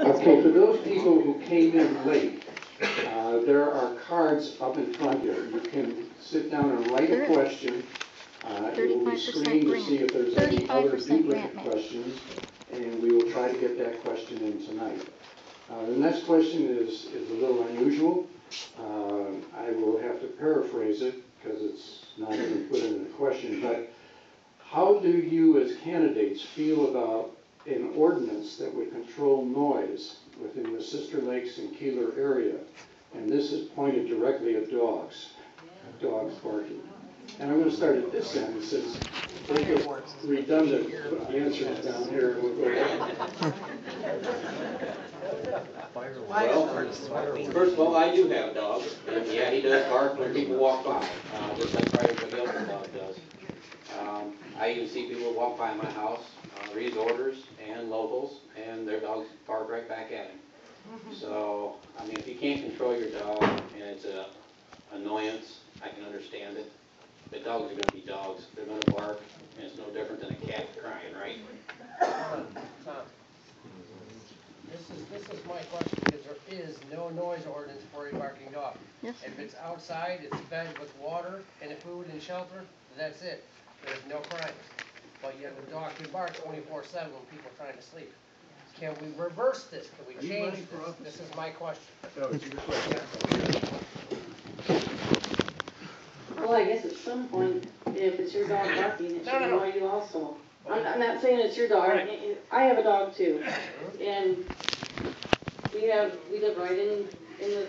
Okay, for those people who came in late, there are cards up in front here. You can sit down and write a question. It will be screened to see if there's any other duplicate questions, and we will try to get that question in tonight. The next question is a little unusual. I will have to paraphrase it because it's not even put in the question, but how do you as candidates feel about an ordinance that would control noise within the Sister Lakes and Keeler area? And this is pointed directly at dogs barking. And I'm going to start at this end. It says, take a redundant answers down here and we'll go down. Well, first of all, I do have dogs, and yeah, he does bark when people walk by, just like everybody else's dog does. I even see people walk by my house, read orders and locals, and their dogs bark right back at him. So, I mean, if you can't control your dog and it's an annoyance, I can understand it. But dogs are going to be dogs. They're going to bark, and it's no different than a cat crying, right? Tom, this is my question, because there is no noise ordinance for a barking dog. Yes. If it's outside, it's fed with water and food and shelter, that's it. There's no crime. But yet the dog can bark 24/7 when people are trying to sleep. Can we reverse this? Can we change this? This is my question. Well, I guess at some point, if it's your dog barking, it should annoy you also. I'm not saying it's your dog. Right. I have a dog too, and we live right in the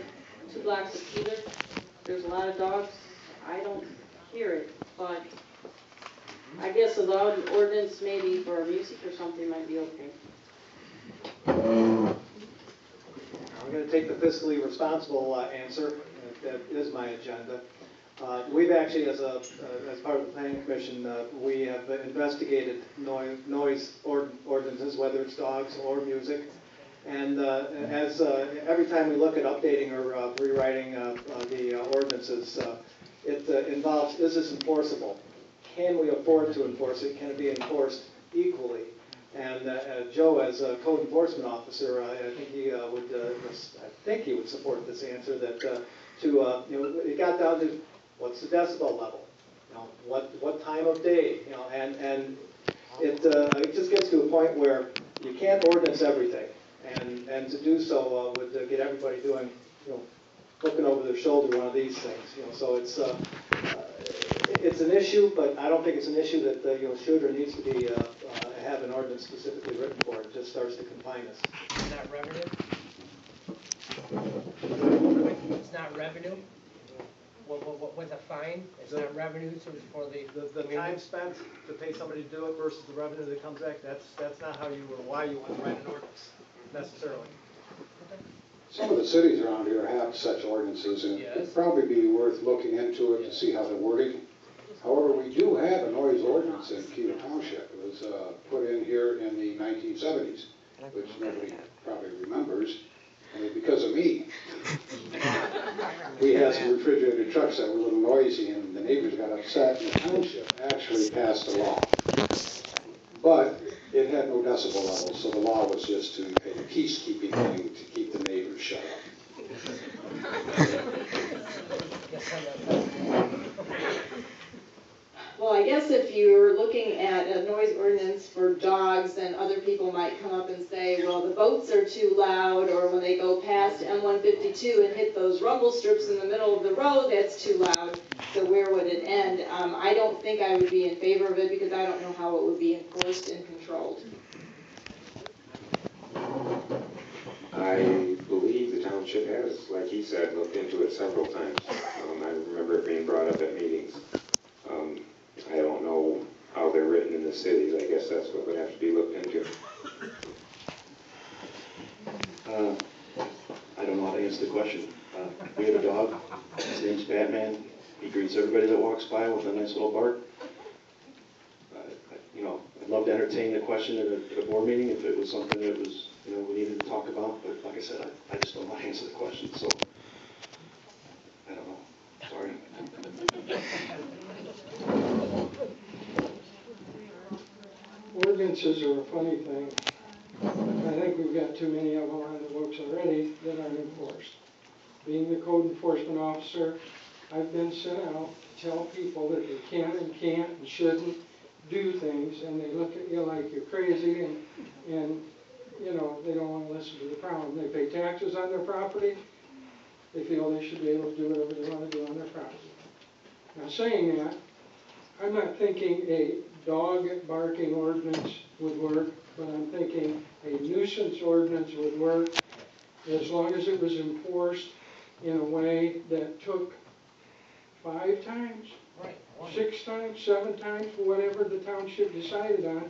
2 blocks of Keeler. There's a lot of dogs. I don't hear it, but I guess a loud ordinance maybe for music or something might be okay. I'm going to take the fiscally responsible answer. That is my agenda. We've actually, as part of the Planning Commission, we have investigated noise ordinances, whether it's dogs or music. And every time we look at updating or rewriting the ordinances, it involves, is this enforceable? Can we afford to enforce it? Can it be enforced equally? And Joe, as a code enforcement officer, I think he would support this answer that it got down to what's the decibel level, what time of day, and it just gets to a point where you can't ordinance everything, and to do so would get everybody doing, looking over their shoulder one of these things, so it's an issue, but I don't think it's an issue that should or needs to be have an ordinance specifically written for it. It just starts to confine us. Is that revenue? It's not revenue? What's a fine? It's not revenue, so it's for the time spent to pay somebody to do it versus the revenue that comes back. That's not how you or why you want to write an ordinance necessarily. Some of the cities around here have such ordinances, and it'd probably be worth looking into it to see how they're worded. However, we do have a noise ordinance in Keeler Township. It was put in here in the 1970s, which nobody probably remembers, because of me. We had some refrigerated trucks that were a little noisy, and the neighbors got upset, and the township actually passed a law. But it had no decibel level, so the law was just a peacekeeping thing to keep the neighbors shut up. Well, I guess if you're looking at a noise ordinance for dogs, then other people might come up and say, well, the boats are too loud, or when they go past M152 and hit those rumble strips in the middle of the road, that's too loud. So where would it end? I don't think I would be in favor of it because I don't know how it would be enforced and controlled. I believe the township has, like he said, looked into it several times. I remember it being brought up at meetings. I don't know how they're written in the cities. I guess that's what would have to be looked into. I don't know how to answer the question. We have a dog. His name's Batman. He greets everybody that walks by with a nice little bark. I'd love to entertain the question at a board meeting if it was something that was, we needed to talk about. But like I said, I just don't know how to answer the question. So I don't know. Sorry. Ordinances are a funny thing. I think we we've got too many of them on the books already that aren't enforced. Being the code enforcement officer, I've been sent out to tell people that they can and can't and shouldn't do things, and they look at you like you're crazy, and you know, they don't want to listen to the problem. They pay taxes on their property, they feel they should be able to do whatever they want to do on their property. Now, saying that, I'm not thinking a dog barking ordinance would work, but I'm thinking a nuisance ordinance would work as long as it was enforced in a way that took 5 times, Right. 6 times, 7 times, whatever the township decided on,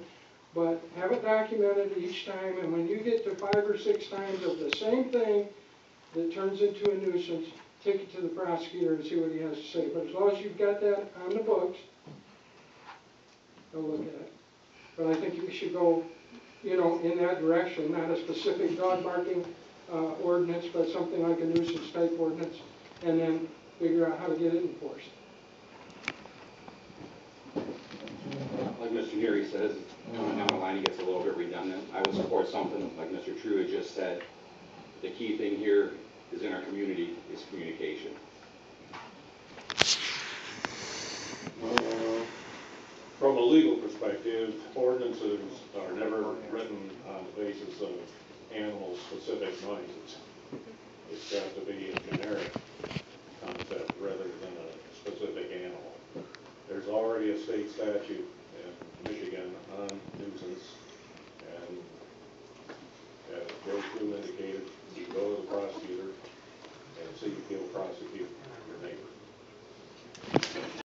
but have it documented each time, and when you get to 5 or 6 times of the same thing that turns into a nuisance, take it to the prosecutor and see what he has to say. But as long as you've got that on the books, they'll look at it. But I think we should go, you know, in that direction, not a specific dog barking ordinance, but something like a nuisance type ordinance, and then figure out how to get it enforced. Like Mr. Neary says, coming down the line, it gets a little bit redundant. I would support something like Mr. True just said. The key thing here is in our community is communication. From a legal perspective, ordinances are never written on the basis of animal-specific noises. It's got to be a generic concept rather than a specific animal. There's already a state statute in Michigan on nuisance, and as Joe True indicated, you go to the prosecutor and see if he'll prosecute your neighbor.